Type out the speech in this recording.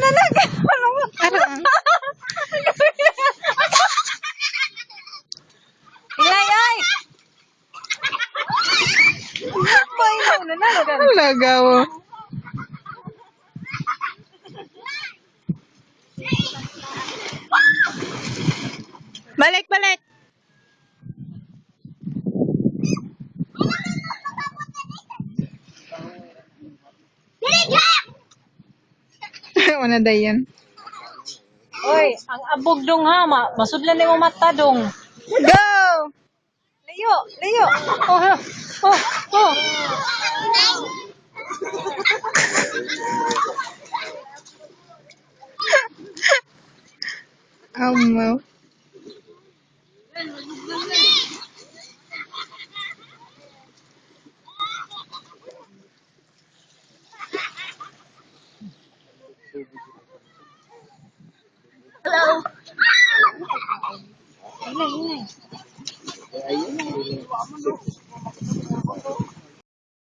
talaga. Parang. Ingay ay. Boy mo na talaga. Lagaw. Balik, balik. Wala dayan. Oy, ang abog dong ha. Masudlan mo mata dong. Go! Layo, layo. Oh, oh, oh. Mo. Hello. Ingay, ingay.